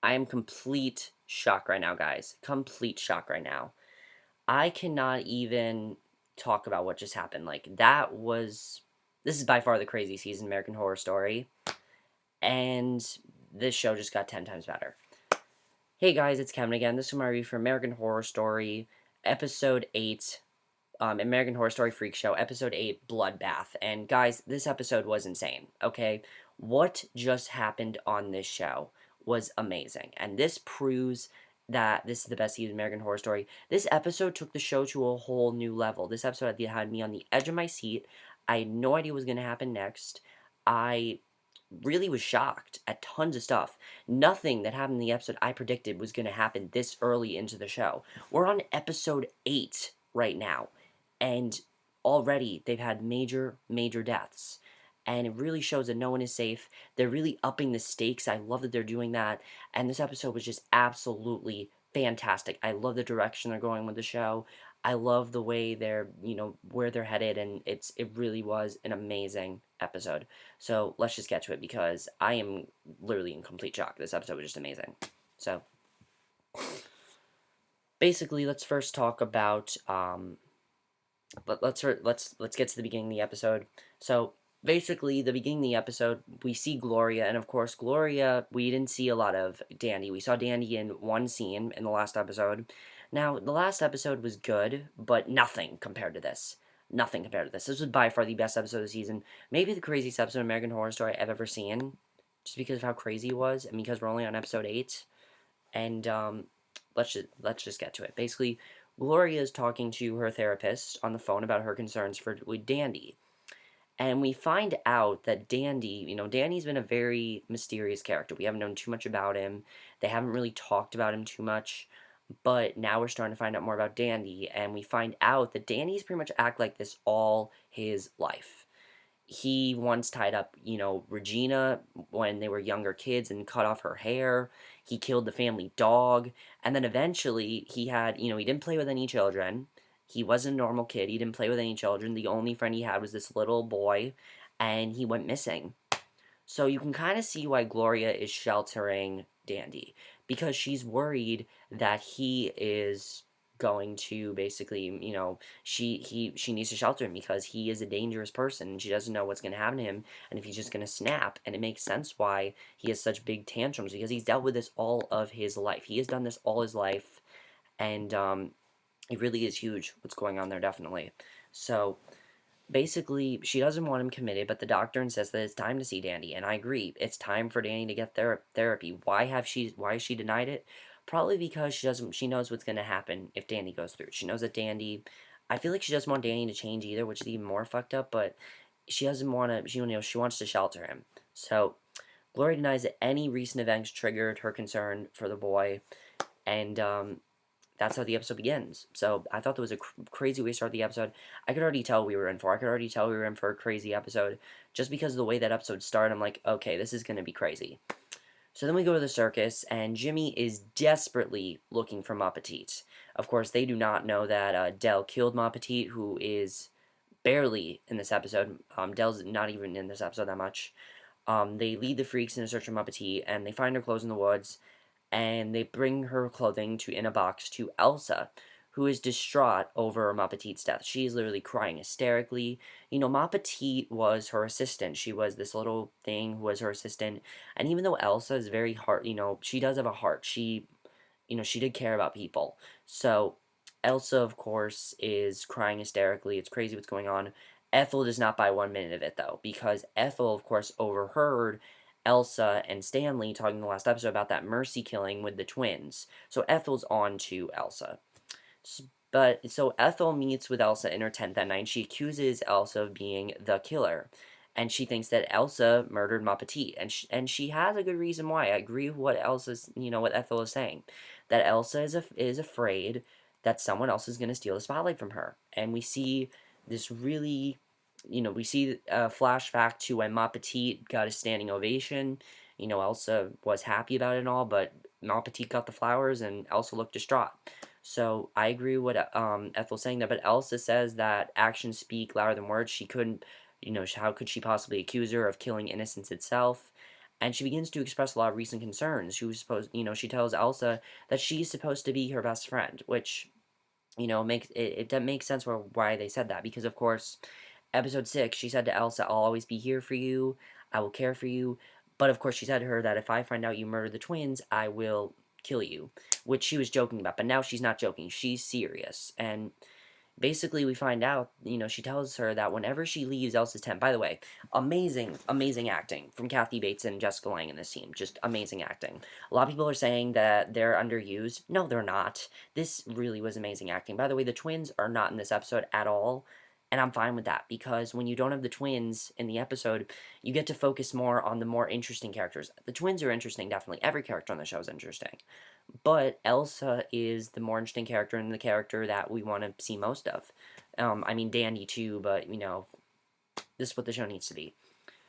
I am complete shock right now, guys. Complete shock right now. I cannot even talk about what just happened. Like, this is by far the crazy season of American Horror Story, and this show just got 10 times better. Hey guys, it's Kevin again. This is my review for American Horror Story, Episode 8, American Horror Story Freak Show, Episode 8, Bloodbath. And guys, this episode was insane, okay? What just happened on this show was amazing. And this proves that this is the best season of American Horror Story. This episode took the show to a whole new level. This episode had me on the edge of my seat. I had no idea what was going to happen next. I really was shocked at tons of stuff. Nothing that happened in the episode I predicted was going to happen this early into the show. We're on episode 8 right now, and already they've had major deaths. And it really shows that no one is safe. They're really upping the stakes. I love that they're doing that. And this episode was just absolutely fantastic. I love the direction they're going with the show. I love the way where they're headed, and it really was an amazing episode. So let's just get to it because I am literally in complete shock. This episode was just amazing. So basically, let's first talk about let's get to the beginning of the episode. So basically, the beginning of the episode, we see Gloria, and of course, Gloria. We didn't see a lot of Dandy. We saw Dandy in one scene in the last episode. Now, the last episode was good, but nothing compared to this. Nothing compared to this. This was by far the best episode of the season. Maybe the craziest episode of American Horror Story I've ever seen, just because of how crazy it was, and because we're only on episode 8. And let's just get to it. Basically, Gloria is talking to her therapist on the phone about her concerns with Dandy. And we find out that Dandy's been a very mysterious character. We haven't known too much about him. They haven't really talked about him too much. But now we're starting to find out more about Dandy, and we find out that Dandy's pretty much act like this all his life. He once tied up, Regina when they were younger kids and cut off her hair. He killed the family dog. And then eventually he didn't play with any children. He wasn't a normal kid. He didn't play with any children. The only friend he had was this little boy, and he went missing. So you can kind of see why Gloria is sheltering Dandy, because she's worried that he is going to basically, she needs to shelter him because he is a dangerous person and she doesn't know what's going to happen to him and if he's just going to snap. And it makes sense why he has such big tantrums, because he's dealt with this all of his life. He has done this all his life, and it really is huge what's going on there, definitely. So basically, she doesn't want him committed, but the doctor insists that it's time to see Dandy, and I agree. It's time for Danny to get therapy. Why has she denied it? Probably because she knows what's gonna happen if Dandy goes through. She knows that Dandy. I feel like she doesn't want Danny to change either, which is even more fucked up. But she doesn't want to. She wants to shelter him. So Gloria denies that any recent events triggered her concern for the boy, and that's how the episode begins. So I thought that was a crazy way to start the episode. I could already tell we were in for. I could already tell we were in for a crazy episode just because of the way that episode started. I'm like, okay, this is gonna be crazy. So then we go to the circus, and Jimmy is desperately looking for Ma Petite. Of course, they do not know that Dell killed Ma Petite, who is barely in this episode. Dell's not even in this episode that much. They lead the freaks in a search for Ma Petite, and they find her clothes in the woods, and they bring her clothing in a box to Elsa, who is distraught over Ma Petite's death. She is literally crying hysterically. Ma Petite was her assistant. She was this little thing who was her assistant. And even though Elsa is very heart, she does have a heart. She did care about people. So Elsa, of course, is crying hysterically. It's crazy what's going on. Ethel does not buy 1 minute of it, though, because Ethel, of course, overheard Elsa and Stanley talking in the last episode about that mercy killing with the twins. So Ethel's on to Elsa. So Ethel meets with Elsa in her tent that night. She accuses Elsa of being the killer, and she thinks that Elsa murdered Ma Petite, and she has a good reason why. I agree with what Ethel is saying, that Elsa is afraid that someone else is going to steal the spotlight from her, and we see this really, we see a flashback to when Ma Petite got a standing ovation. Elsa was happy about it and all, but Ma Petite got the flowers, and Elsa looked distraught. So I agree with what Ethel's saying there, but Elsa says that actions speak louder than words. She couldn't, how could she possibly accuse her of killing innocence itself? and she begins to express a lot of recent concerns. She tells Elsa that she's supposed to be her best friend, which, makes it makes sense why they said that, because of course, episode 6, she said to Elsa, I'll always be here for you, I will care for you, but of course she said to her that if I find out you murdered the twins, I will kill you, which she was joking about, but now she's not joking, she's serious, and basically we find out, she tells her that whenever she leaves Elsa's tent, by the way, amazing acting from Kathy Bates and Jessica Lange in this scene, just amazing acting. A lot of people are saying that they're underused. No, they're not. This really was amazing acting. By the way, the twins are not in this episode at all, and I'm fine with that, because when you don't have the twins in the episode, you get to focus more on the more interesting characters. The twins are interesting, definitely. Every character on the show is interesting. But Elsa is the more interesting character and the character that we want to see most of. I mean, Dandy too, but, this is what the show needs to be.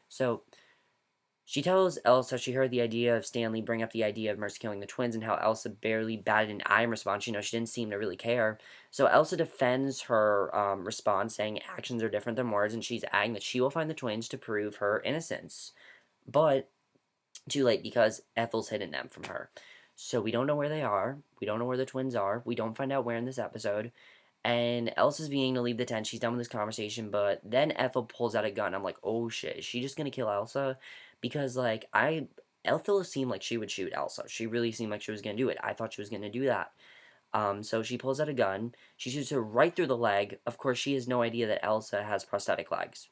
So, she tells Elsa she heard the idea of Stanley bring up the idea of Mercy killing the twins and how Elsa barely batted an eye in response. She didn't seem to really care. So Elsa defends her response, saying actions are different than words, and she's adding that she will find the twins to prove her innocence. But too late, because Ethel's hidden them from her. So we don't know where they are. We don't know where the twins are. We don't find out where in this episode. And Elsa's beginning to leave the tent. She's done with this conversation, but then Ethel pulls out a gun. I'm like, oh shit, is she just gonna kill Elsa? Because Ethel seemed like she would shoot Elsa. She really seemed like she was gonna do it. I thought she was gonna do that. So she pulls out a gun. She shoots her right through the leg. Of course, she has no idea that Elsa has prosthetic legs.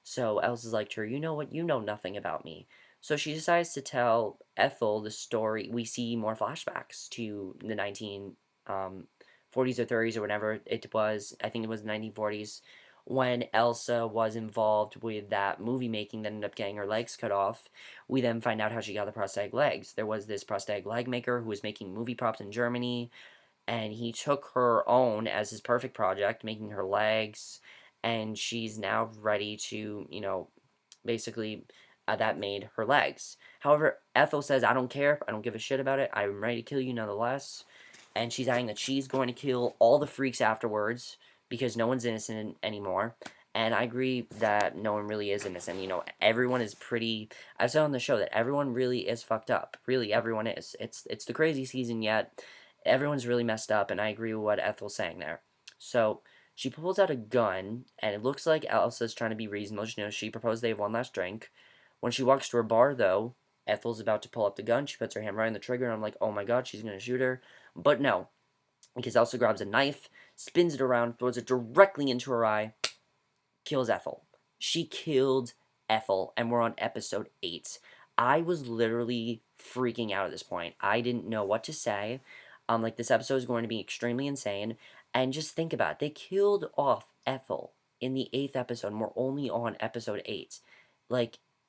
So Elsa's like to her, you know what? You know nothing about me. So she decides to tell Ethel the story. We see more flashbacks to the 1940s or 30s or whatever it was. I think it was the 1940s when Elsa was involved with that movie making that ended up getting her legs cut off. We then find out how she got the prosthetic legs. There was this prosthetic leg maker who was making movie props in Germany, and he took her own as his perfect project, making her legs, and she's now ready to, basically, that made her legs. However, Ethel says, I don't care, I don't give a shit about it, I'm ready to kill you nonetheless, and she's adding that she's going to kill all the freaks afterwards, because no one's innocent anymore. And I agree that no one really is innocent. Everyone is pretty. I've said on the show that everyone really is fucked up. Really, everyone is. It's the crazy season yet. Everyone's really messed up, and I agree with what Ethel's saying there. So she pulls out a gun, and it looks like Elsa's trying to be reasonable. She proposed they have one last drink. When she walks to her bar, though, Ethel's about to pull up the gun. She puts her hand right on the trigger, and I'm like, oh my god, she's gonna shoot her. But no, because Elsa grabs a knife, spins it around, throws it directly into her eye, kills Ethel. She killed Ethel, and we're on episode 8. I was literally freaking out at this point. I didn't know what to say. This episode is going to be extremely insane. And just think about it. They killed off Ethel in the 8th episode, and we're only on episode 8.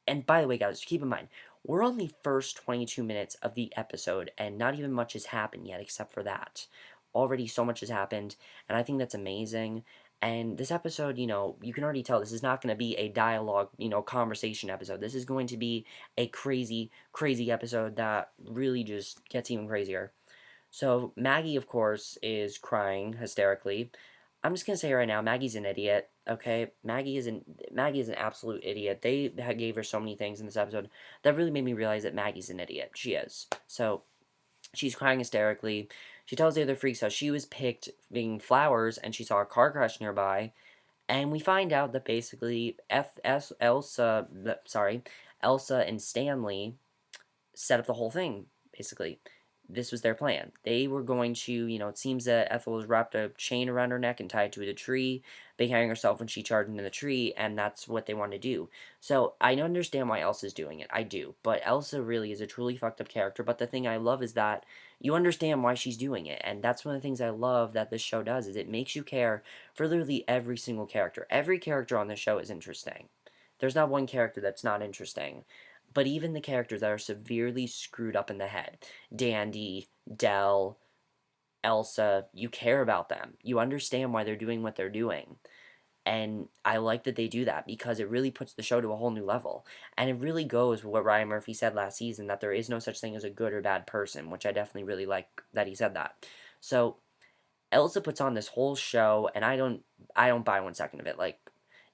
And by the way, guys, keep in mind, we're on the first 22 minutes of the episode, and not even much has happened yet except for that. Already so much has happened, and I think that's amazing. And this episode, you can already tell this is not going to be a dialogue, conversation episode. This is going to be a crazy, crazy episode that really just gets even crazier. So Maggie, of course, is crying hysterically. I'm just gonna say right now, Maggie's an idiot. Okay, Maggie is an absolute idiot. They gave her so many things in this episode that really made me realize that Maggie's an idiot. She is. So she's crying hysterically. She tells the other freaks how she was picked being flowers and she saw a car crash nearby. And we find out that basically Elsa and Stanley set up the whole thing, basically. This was their plan. They were going to, it seems that Ethel was wrapped a chain around her neck and tied to a tree, big carrying herself when she charged into the tree, and that's what they wanted to do. So, I understand why Elsa's doing it. I do. But Elsa really is a truly fucked up character, but the thing I love is that you understand why she's doing it, and that's one of the things I love that this show does, is it makes you care for literally every single character. Every character on the show is interesting. There's not one character that's not interesting. But even the characters that are severely screwed up in the head, Dandy, Dell, Elsa, you care about them. You understand why they're doing what they're doing. And I like that they do that because it really puts the show to a whole new level. And it really goes with what Ryan Murphy said last season, that there is no such thing as a good or bad person, which I definitely really like that he said that. So Elsa puts on this whole show, and I don't buy 1 second of it.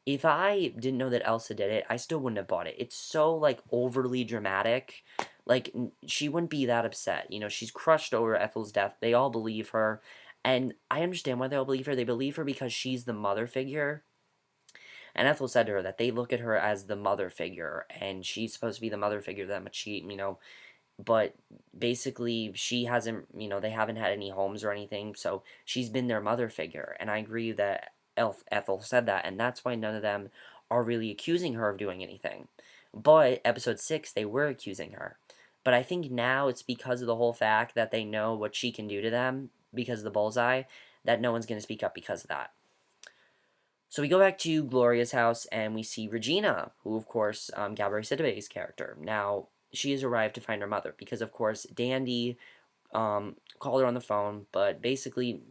if I didn't know that Elsa did it, I still wouldn't have bought it. It's so, like, overly dramatic. Like, she wouldn't be that upset. You know, she's crushed over Ethel's death. They all believe her. And I understand why they all believe her. They believe her because she's the mother figure. And Ethel said to her that they look at her as the mother figure, and she's supposed to be the mother figure to them, but but basically she hasn't, they haven't had any homes or anything, so she's been their mother figure. And I agree that Ethel said that, and that's why none of them are really accusing her of doing anything. But episode 6, they were accusing her. But I think now it's because of the whole fact that they know what she can do to them because of the bullseye, that no one's going to speak up because of that. So we go back to Gloria's house and we see Regina, who, of course, Gabrielle Sidibe's character. Now, she has arrived to find her mother because, of course, Dandy called her on the phone, but basically,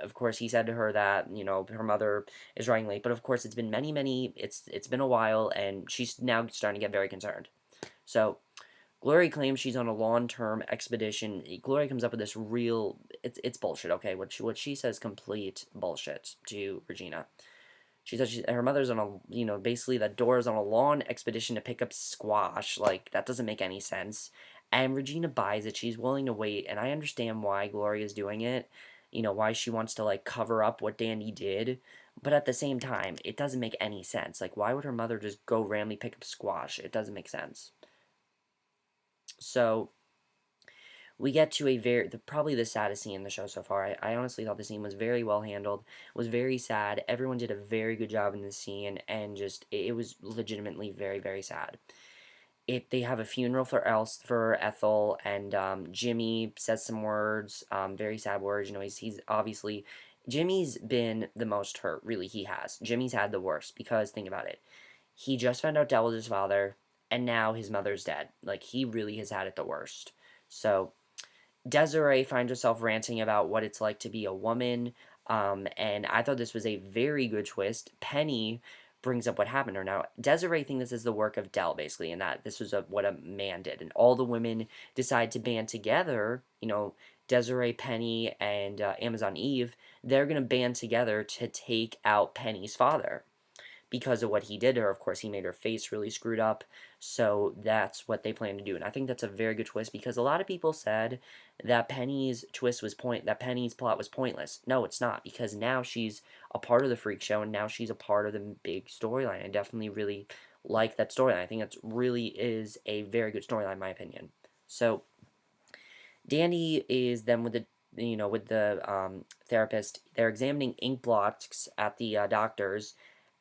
of course, he said to her that, her mother is running late, but of course, it's been it's been a while, and she's now starting to get very concerned. So, Glory claims she's on a long-term expedition. Glory comes up with this it's bullshit, okay? What she says, complete bullshit to Regina. She says her mother's on basically that Dora's on a long expedition to pick up squash. Like, that doesn't make any sense. And Regina buys it. She's willing to wait, and I understand why Gloria's doing it. Why she wants to, like, cover up what Dandy did. But at the same time, it doesn't make any sense. Like, why would her mother just go randomly pick up squash? It doesn't make sense. So, we get to probably the saddest scene in the show so far. I honestly thought the scene was very well handled, was very sad. Everyone did a very good job in the scene, and just it was legitimately very, very sad. They have a funeral for Ethel, and Jimmy says some words, very sad words. He's obviously, Jimmy's been the most hurt. Really, he has. Jimmy's had the worst because think about it. He just found out Dell was his father, and now his mother's dead. Like, he really has had it the worst. So Desiree finds herself ranting about what it's like to be a woman, and I thought this was a very good twist. Penny brings up what happened to her. Now, Desiree thinks this is the work of Dell, basically, and that this was what a man did, and all the women decide to band together. Desiree, Penny, and Amazon Eve. They're gonna band together to take out Penny's father because of what he did to her. Of course, he made her face really screwed up. So that's what they plan to do. And I think that's a very good twist because a lot of people said that Penny's plot was pointless. No, it's not, because now she's a part of the freak show and now she's a part of the big storyline. I definitely really like that storyline. I think that really is a very good storyline in my opinion. So Danny is then with the therapist. They're examining ink blots at the doctor's,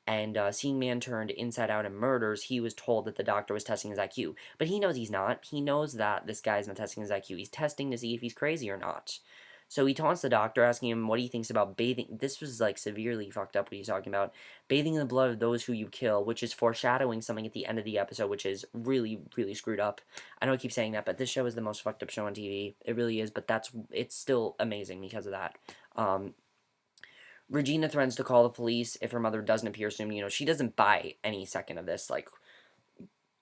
and seeing man turned inside out and murders, he was told that the doctor was testing his IQ. But he knows he's not. He knows that this guy's not testing his IQ. He's testing to see if he's crazy or not. So he taunts the doctor, asking him what he thinks about bathing. This was, like, severely fucked up what he's talking about. Bathing in the blood of those who you kill, which is foreshadowing something at the end of the episode, which is really, really screwed up. I know I keep saying that, but this show is the most fucked up show on TV. It really is, but it's still amazing because of that. Regina threatens to call the police if her mother doesn't appear soon. She doesn't buy any second of this, like,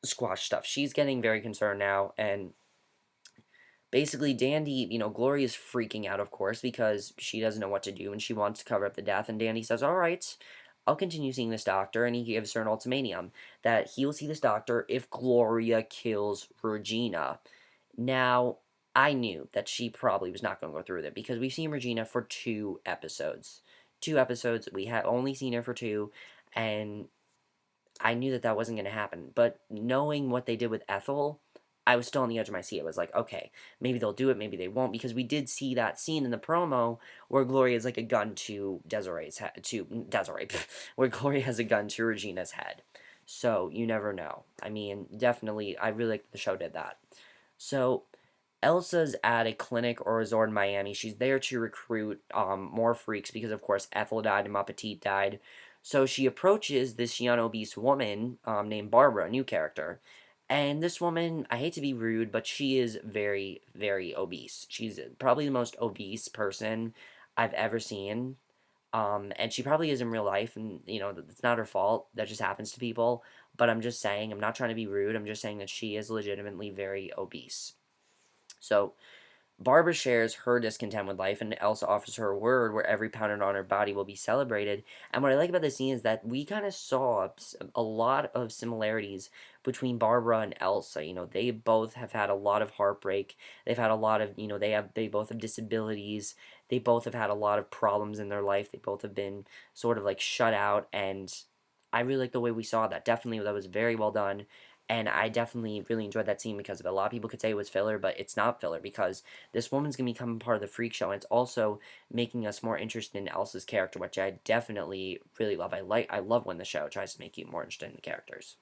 squash stuff. She's getting very concerned now, and basically, Dandy, Glory is freaking out, of course, because she doesn't know what to do, and she wants to cover up the death, and Dandy says, all right, I'll continue seeing this doctor, and he gives her an ultimatum, that he will see this doctor if Gloria kills Regina. Now, I knew that she probably was not going to go through with it, because we've seen Regina for 2 episodes. 2 episodes, we have only seen her for 2, and I knew that wasn't going to happen. But knowing what they did with Ethel, I was still on the edge of my seat. I was like, okay, maybe they'll do it, maybe they won't, because we did see that scene in the promo where Gloria has like a gun to where Gloria has a gun to Regina's head. So you never know. I mean, definitely, I really like the show did that. So Elsa's at a clinic or resort in Miami. She's there to recruit more freaks because, of course, Ethel died and Ma Petite died. So she approaches this young obese woman named Barbara, a new character. And this woman, I hate to be rude, but she is very, very obese. She's probably the most obese person I've ever seen. And she probably is in real life, and, it's not her fault. That just happens to people. But I'm just saying, I'm not trying to be rude. I'm just saying that she is legitimately very obese. So Barbara shares her discontent with life, and Elsa offers her a word where every pound on her body will be celebrated. And what I like about this scene is that we kind of saw a lot of similarities between Barbara and Elsa. They both have had a lot of heartbreak. They've had a lot of, they both have disabilities. They both have had a lot of problems in their life. They both have been sort of like shut out, and I really like the way we saw that. Definitely, that was very well done. And I definitely really enjoyed that scene because of it. A lot of people could say it was filler, but it's not filler because this woman's going to become part of the freak show, and it's also making us more interested in Elsa's character, which I definitely really love. I love when the show tries to make you more interested in the characters.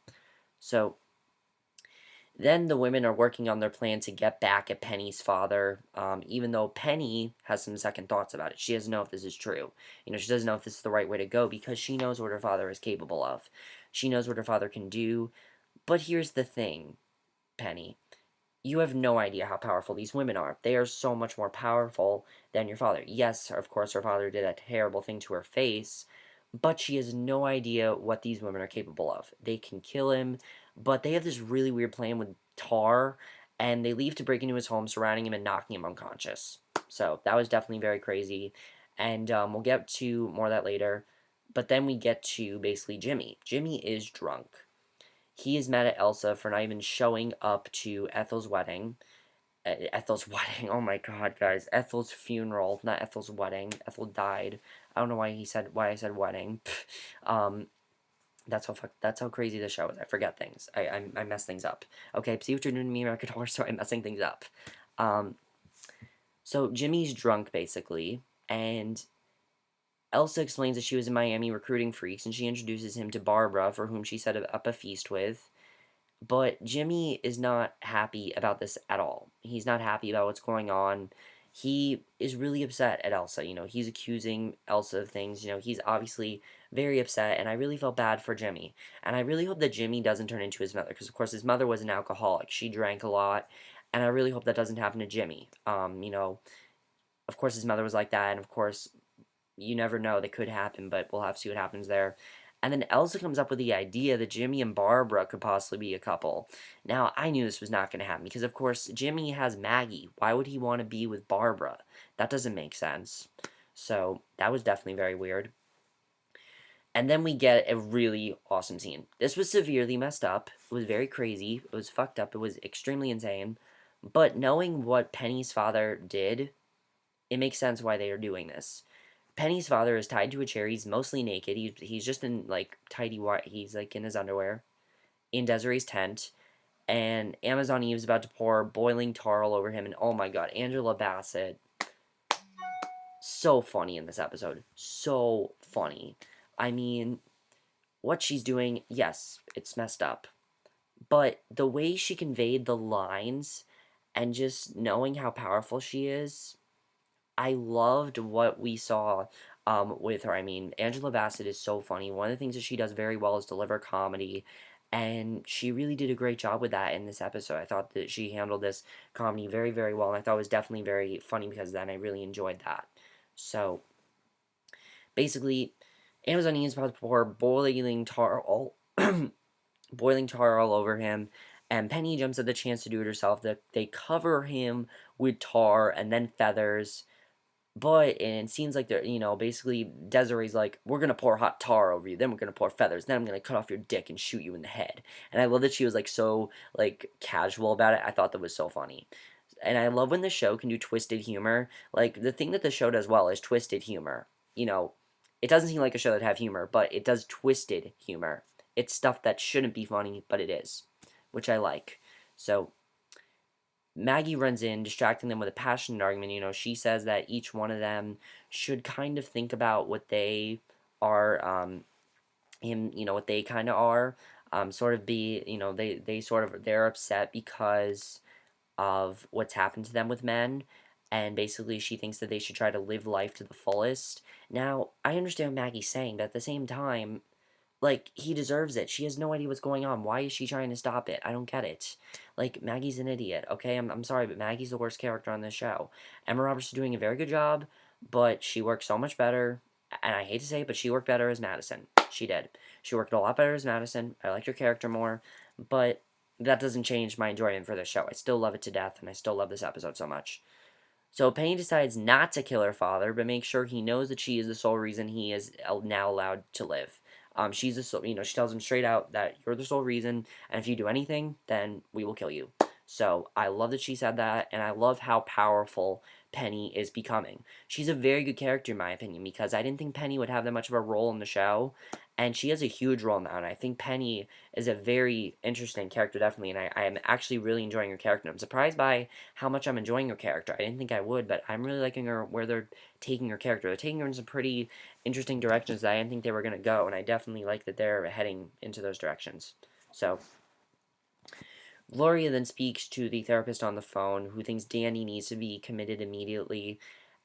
So then the women are working on their plan to get back at Penny's father, even though Penny has some second thoughts about it. She doesn't know if this is true. She doesn't know if this is the right way to go because she knows what her father is capable of. She knows what her father can do. But here's the thing, Penny. You have no idea how powerful these women are. They are so much more powerful than your father. Yes, of course, her father did a terrible thing to her face, but she has no idea what these women are capable of. They can kill him, but they have this really weird plan with Tar, and they leave to break into his home, surrounding him and knocking him unconscious. So that was definitely very crazy, and we'll get to more of that later. But then we get to basically Jimmy. Jimmy is drunk. He is mad at Elsa for not even showing up to Ethel's wedding. Ethel's wedding. Oh my god, guys. Ethel's funeral, not Ethel's wedding. Ethel died. I don't know why I said wedding. um that's how crazy the show is. I forget things. I mess things up. Okay, see what you're doing to me, American Horror Story, I'm messing things up. Um so Jimmy's drunk basically, and Elsa explains that she was in Miami recruiting freaks, and she introduces him to Barbara, for whom she set up a feast with. But Jimmy is not happy about this at all. He's not happy about what's going on. He is really upset at Elsa. He's accusing Elsa of things. He's obviously very upset, and I really felt bad for Jimmy. And I really hope that Jimmy doesn't turn into his mother, because of course his mother was an alcoholic. She drank a lot, and I really hope that doesn't happen to Jimmy. Of course his mother was like that, and of course you never know, that could happen, but we'll have to see what happens there. And then Elsa comes up with the idea that Jimmy and Barbara could possibly be a couple. Now, I knew this was not going to happen because, of course, Jimmy has Maggie. Why would he want to be with Barbara? That doesn't make sense. So, that was definitely very weird. And then we get a really awesome scene. This was severely messed up. It was very crazy. It was fucked up. It was extremely insane. But knowing what Penny's father did, it makes sense why they are doing this. Penny's father is tied to a chair. He's mostly naked. He's just in like tidy white. He's like in his underwear in Desiree's tent, and Amazon Eve's about to pour boiling tar all over him. And oh my god, Angela Bassett, so funny in this episode, so funny. I mean, what she's doing, yes, it's messed up, but the way she conveyed the lines and just knowing how powerful she is, I loved what we saw with her. I mean, Angela Bassett is so funny. One of the things that she does very well is deliver comedy, and she really did a great job with that in this episode. I thought that she handled this comedy very, very well, and I thought it was definitely very funny because then I really enjoyed that. So, basically, Amazon is about to pour boiling tar all over him, and Penny jumps at the chance to do it herself. They cover him with tar and then feathers. But and it seems like they're, basically Desiree's like, we're gonna pour hot tar over you, then we're gonna pour feathers, then I'm gonna cut off your dick and shoot you in the head. And I love that she was like so like casual about it. I thought that was so funny. And I love when the show can do twisted humor. Like the thing that the show does well is twisted humor. It doesn't seem like a show that have humor, but it does twisted humor. It's stuff that shouldn't be funny, but it is, which I like. So Maggie runs in, distracting them with a passionate argument. She says that each one of them should kind of think about what they are, what they kind of are, sort of be, they're upset because of what's happened to them with men, and basically she thinks that they should try to live life to the fullest. Now, I understand what Maggie's saying, but at the same time, like, he deserves it. She has no idea what's going on. Why is she trying to stop it? I don't get it. Like, Maggie's an idiot, okay? I'm sorry, but Maggie's the worst character on this show. Emma Roberts is doing a very good job, but she works so much better, and I hate to say it, but she worked better as Madison. She did. She worked a lot better as Madison. I liked her character more, but that doesn't change my enjoyment for this show. I still love it to death, and I still love this episode so much. So Penny decides not to kill her father, but make sure he knows that she is the sole reason he is now allowed to live. She's the sole, she tells him straight out that you're the sole reason, and if you do anything, then we will kill you. So I love that she said that, and I love how powerful Penny is becoming. She's a very good character in my opinion, because I didn't think Penny would have that much of a role in the show, and she has a huge role now, and I think Penny is a very interesting character, definitely, and I am actually really enjoying her character. I'm surprised by how much I'm enjoying her character. I didn't think I would, but I'm really liking her where they're taking her character. They're taking her in some pretty interesting directions that I didn't think they were going to go, and I definitely like that they're heading into those directions. So, Gloria then speaks to the therapist on the phone who thinks Danny needs to be committed immediately,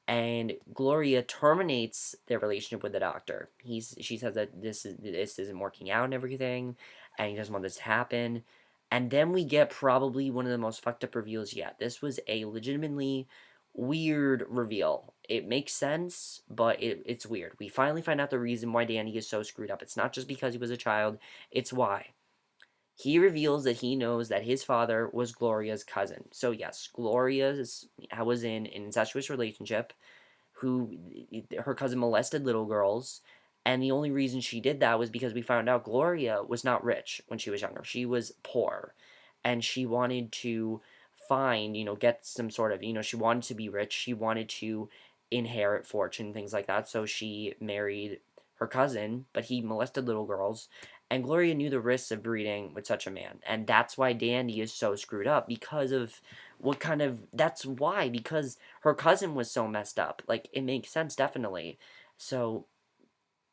and Gloria terminates their relationship with the doctor. She says that this isn't working out and everything, and he doesn't want this to happen. And then we get probably one of the most fucked up reveals yet. This was a legitimately weird reveal. It makes sense, but it's weird. We finally find out the reason why Danny is so screwed up. It's not just because he was a child, it's why. He reveals that he knows that his father was Gloria's cousin. So yes, Gloria was in an incestuous relationship who her cousin molested little girls, and the only reason she did that was because we found out Gloria was not rich when she was younger. She was poor, and she wanted to find, get some sort of, she wanted to be rich. She wanted to inherit fortune, things like that. So she married her cousin, but he molested little girls. And Gloria knew the risks of breeding with such a man. And that's why Dandy is so screwed up, because of that's why, because her cousin was so messed up. Like, it makes sense, definitely. So,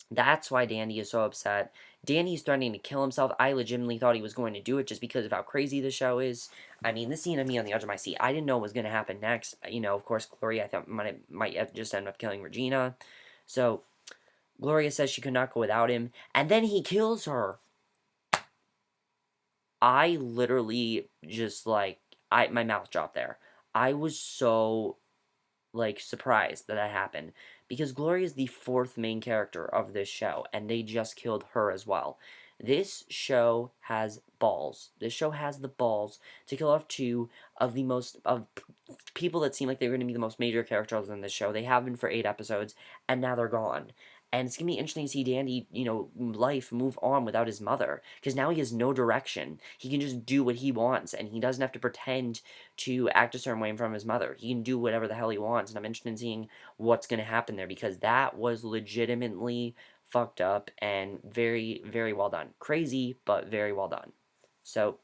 that's why Dandy is so upset. Dandy's threatening to kill himself. I legitimately thought he was going to do it just because of how crazy the show is. I mean, this scene of me on the edge of my seat. I didn't know what was going to happen next. Of course, Gloria, I thought, might just end up killing Regina. So, Gloria says she could not go without him. And then he kills her. I literally just, my mouth dropped there. I was so surprised that happened, because Gloria is the fourth main character of this show, and they just killed her as well. This show has balls. This show has the balls to kill off two of the most of people that seem like they're going to be the most major characters in this show. They have been for 8 episodes, and now they're gone. And it's going to be interesting to see Dandy, life move on without his mother. Because now he has no direction. He can just do what he wants, and he doesn't have to pretend to act a certain way in front of his mother. He can do whatever the hell he wants, and I'm interested in seeing what's going to happen there, because that was legitimately fucked up and very, very well done. Crazy, but very well done. So,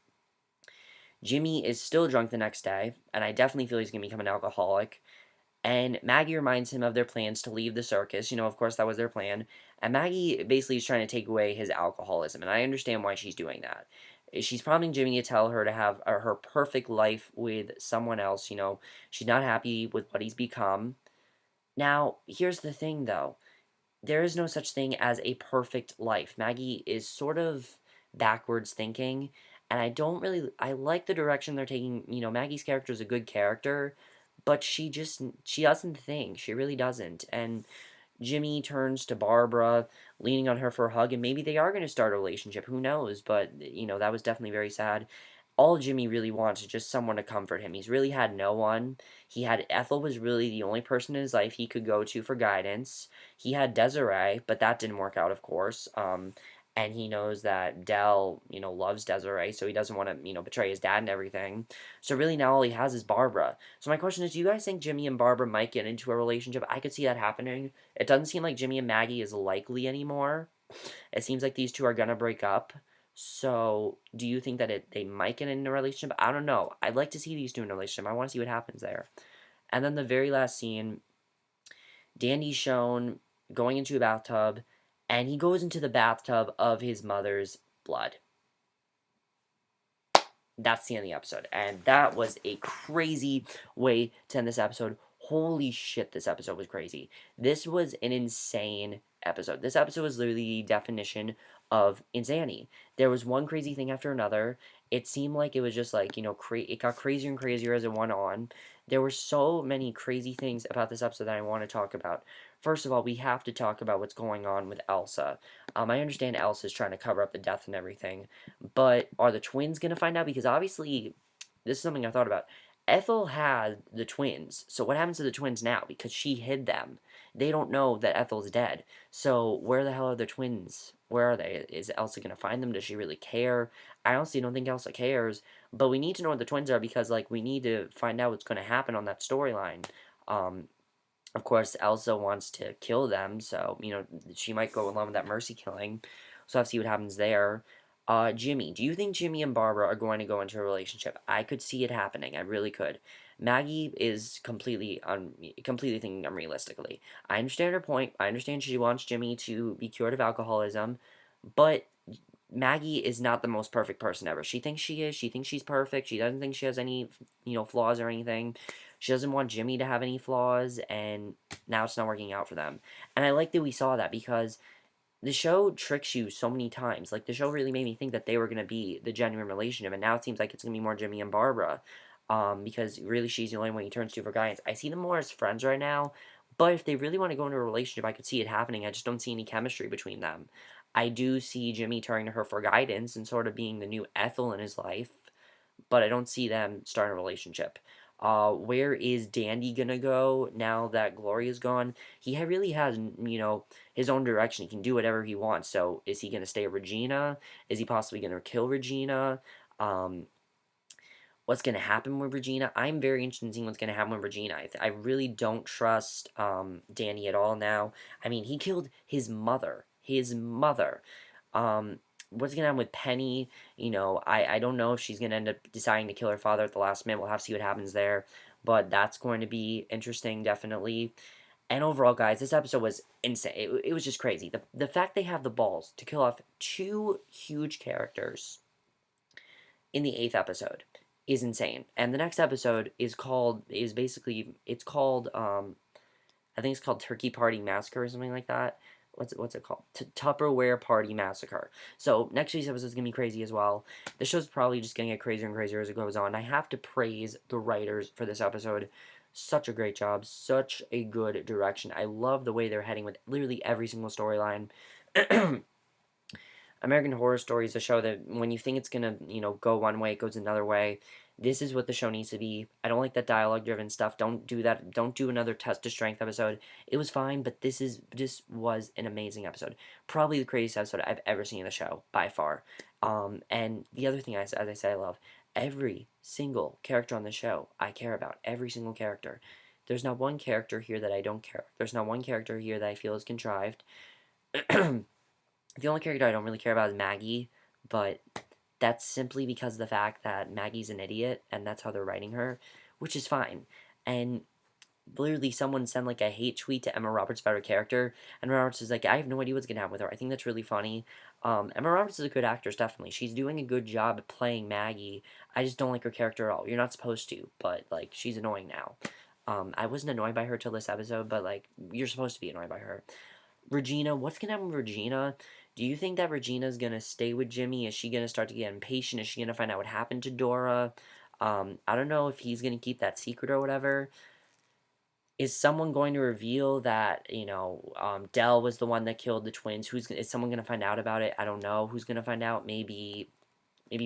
Jimmy is still drunk the next day, and I definitely feel he's going to become an alcoholic. And Maggie reminds him of their plans to leave the circus. Of course, that was their plan. And Maggie basically is trying to take away his alcoholism, and I understand why she's doing that. She's prompting Jimmy to tell her to have her perfect life with someone else. She's not happy with what he's become. Now, here's the thing, though. There is no such thing as a perfect life. Maggie is sort of backwards thinking, and I like the direction they're taking. Maggie's character is a good character, but she doesn't think. She really doesn't. And Jimmy turns to Barbara, leaning on her for a hug, and maybe they are going to start a relationship. Who knows? But, that was definitely very sad. All Jimmy really wants is just someone to comfort him. He's really had no one. Ethel was really the only person in his life he could go to for guidance. He had Desiree, but that didn't work out, of course. And he knows that Dell, loves Desiree, so he doesn't want to, betray his dad and everything. So really now all he has is Barbara. So my question is, do you guys think Jimmy and Barbara might get into a relationship? I could see that happening. It doesn't seem like Jimmy and Maggie is likely anymore. It seems like these two are gonna break up. So, do you think that they might get in a relationship? I don't know. I'd like to see these two in a relationship. I want to see what happens there. And then the very last scene, Dandy's shown going into a bathtub, and he goes into the bathtub of his mother's blood. That's the end of the episode. And that was a crazy way to end this episode. Holy shit, this episode was crazy. This was an insane episode. This episode was literally the definition of insanity. There was one crazy thing after another. It seemed like it was just it got crazier and crazier as it went on. There were so many crazy things about this episode that I want to talk about. First of all, we have to talk about what's going on with Elsa. I understand Elsa's trying to cover up the death and everything, but are the twins going to find out? Because obviously, this is something I thought about. Ethel had the twins. So what happens to the twins now? Because she hid them. They don't know that Ethel's dead. So where the hell are the twins? Where are they? Is Elsa gonna find them? Does she really care? I honestly don't think Elsa cares. But we need to know where the twins are because like we need to find out what's gonna happen on that storyline. Um, of course, Elsa wants to kill them, so she might go along with that mercy killing. So I have to see what happens there. Jimmy, do you think Jimmy and Barbara are going to go into a relationship? I could see it happening. I really could. Maggie is completely thinking unrealistically. I understand her point. I understand she wants Jimmy to be cured of alcoholism, but Maggie is not the most perfect person ever. She thinks she is. She thinks she's perfect. She doesn't think she has any, flaws or anything. She doesn't want Jimmy to have any flaws, and now it's not working out for them. And I like that we saw that because the show tricks you so many times. Like, the show really made me think that they were going to be the genuine relationship, and now it seems like it's going to be more Jimmy and Barbara. Because really she's the only one he turns to for guidance. I see them more as friends right now, but if they really want to go into a relationship, I could see it happening. I just don't see any chemistry between them. I do see Jimmy turning to her for guidance and sort of being the new Ethel in his life, but I don't see them starting a relationship. Where is Dandy gonna go now that Gloria's gone? Really has, his own direction. He can do whatever he wants. So is he gonna stay at Regina? Is he possibly gonna kill Regina? Um, what's gonna happen with Regina? I'm very interested in seeing what's gonna happen with Regina. I really don't trust Danny at all now. I mean, he killed his mother. His mother. Um, what's gonna happen with Penny? I don't know if she's gonna end up deciding to kill her father at the last minute. We'll have to see what happens there. But that's going to be interesting, definitely. And overall, guys, this episode was insane. It was just crazy. The fact they have the balls to kill off two huge characters in the eighth episode is insane. And the next episode it's called I think it's called Turkey Party Massacre or something like that. What's it called? Tupperware Party Massacre. So next week's episode is gonna be crazy as well. The show's probably just gonna get crazier and crazier as it goes on. I have to praise the writers for this episode. Such a great job, such a good direction. I love the way they're heading with literally every single storyline. American Horror Story is a show that when you think it's gonna, go one way, it goes another way. This is what the show needs to be. I don't like that dialogue-driven stuff. Don't do that. Don't do another test to strength episode. It was fine, but this was an amazing episode. Probably the craziest episode I've ever seen in the show by far. And the other thing, as I said, I love every single character on the show. I care about every single character. There's not one character here that I don't care. There's not one character here that I feel is contrived. The only character I don't really care about is Maggie, but that's simply because of the fact that Maggie's an idiot, and that's how they're writing her, which is fine. And literally, someone sent like a hate tweet to Emma Roberts about her character, and Emma Roberts is like, I have no idea what's gonna happen with her. I think that's really funny. Emma Roberts is a good actress, definitely. She's doing a good job at playing Maggie. I just don't like her character at all. You're not supposed to, but like, she's annoying now. I wasn't annoyed by her till this episode, but like, you're supposed to be annoyed by her. Regina, what's gonna happen with Regina? Do you think that Regina's gonna stay with Jimmy? Is she gonna start to get impatient? Is she gonna find out what happened to Dora? I don't know if he's gonna keep that secret or whatever. Is someone going to reveal that Dell was the one that killed the twins? Is someone gonna find out about it? I don't know who's gonna find out. Maybe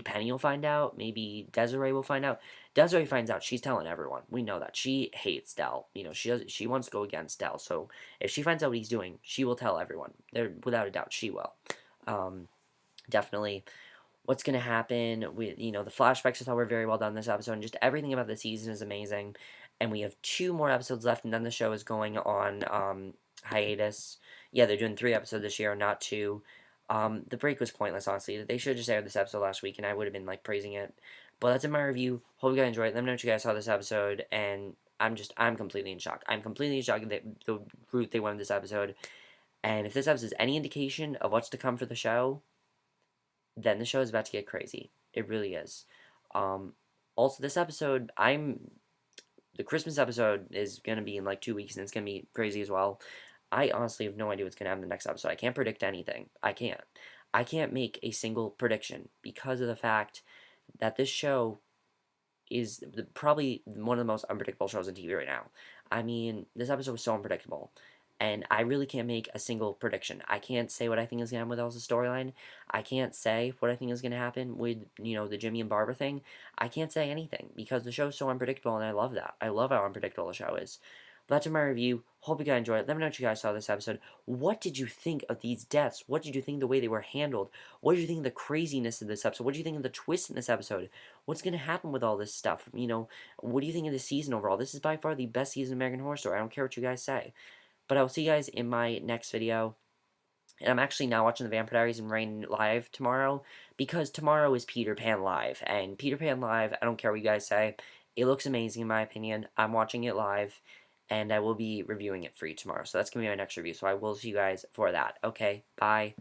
Penny will find out. Maybe Desiree will find out. Desiree finds out. She's telling everyone. We know that. She hates Dell. She wants to go against Dell. So if she finds out what he's doing, she will tell everyone. Without a doubt, she will. Definitely. What's going to happen with, the flashbacks I thought were very well done this episode. And just everything about the season is amazing. And we have 2 more episodes left. And then the show is going on hiatus. Yeah, they're doing 3 episodes this year, not 2. The break was pointless, honestly. They should have just aired this episode last week, and I would have been, like, praising it. But that's in my review. Hope you guys enjoyed it. Let me know what you guys saw this episode, and I'm completely in shock. I'm completely in shock at the route they went with this episode. And if this episode is any indication of what's to come for the show, then the show is about to get crazy. It really is. Also, this episode, the Christmas episode is going to be in, like, 2 weeks, and it's going to be crazy as well. I honestly have no idea what's going to happen in the next episode. I can't predict anything. I can't. I can't make a single prediction because of the fact that this show is probably one of the most unpredictable shows on TV right now. I mean, this episode was so unpredictable. and I really can't make a single prediction. I can't say what I think is going to happen with Elsa's storyline. I can't say what I think is going to happen with, the Jimmy and Barbara thing. I can't say anything because the show's so unpredictable, and I love that. I love how unpredictable the show is. But that's my review. Hope you guys enjoyed it. Let me know what you guys saw this episode. What did you think of these deaths? What did you think of the way they were handled? What did you think of the craziness of this episode? What did you think of the twist in this episode? What's going to happen with all this stuff? What do you think of the season overall? This is by far the best season of American Horror Story. I don't care what you guys say. But I will see you guys in my next video. And I'm actually now watching the Vampire Diaries and Rain live tomorrow, because tomorrow is Peter Pan live. And Peter Pan live, I don't care what you guys say, it looks amazing in my opinion. I'm watching it live, and I will be reviewing it for you tomorrow. So that's going to be my next review. So I will see you guys for that. Okay, bye.